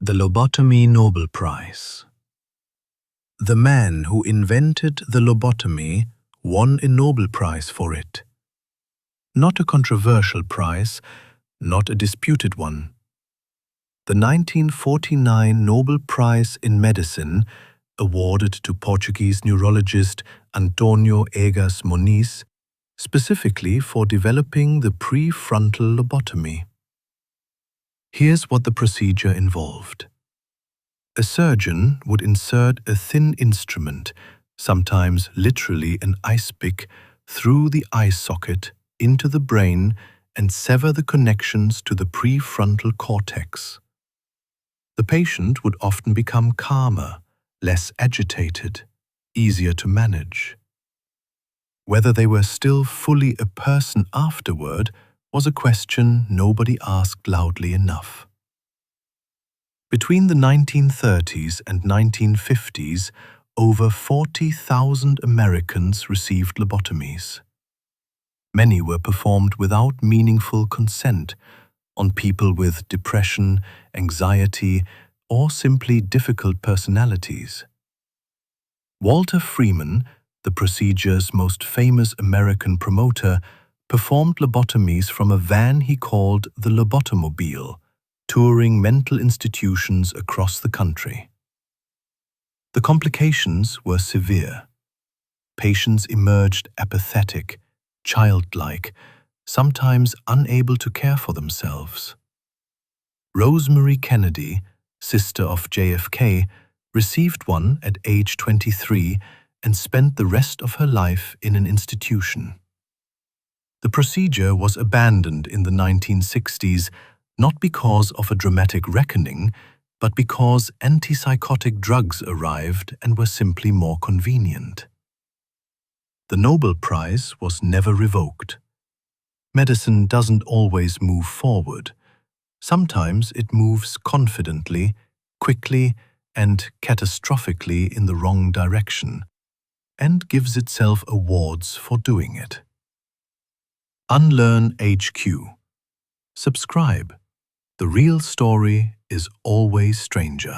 The Lobotomy Nobel Prize. The man who invented the lobotomy won a Nobel Prize for it. Not a controversial prize, not a disputed one. The 1949 Nobel Prize in Medicine, awarded to Portuguese neurologist António Egas Moniz, specifically for developing the prefrontal lobotomy. Here's what the procedure involved. A surgeon would insert a thin instrument, sometimes literally an ice pick, through the eye socket into the brain and sever the connections to the prefrontal cortex. The patient would often become calmer, less agitated, easier to manage. Whether they were still fully a person afterward was a question nobody asked loudly enough. Between the 1930s and 1950s, over 40,000 Americans received lobotomies. Many were performed without meaningful consent on people with depression, anxiety, or simply difficult personalities. Walter Freeman, the procedure's most famous American promoter, performed lobotomies from a van he called the Lobotomobile, touring mental institutions across the country. The complications were severe. Patients emerged apathetic, childlike, sometimes unable to care for themselves. Rosemary Kennedy, sister of JFK, received one at age 23 and spent the rest of her life in an institution. The procedure was abandoned in the 1960s, not because of a dramatic reckoning, but because antipsychotic drugs arrived and were simply more convenient. The Nobel Prize was never revoked. Medicine doesn't always move forward. Sometimes it moves confidently, quickly, and catastrophically in the wrong direction, and gives itself awards for doing it. Unlearn HQ. Subscribe. The real story is always stranger.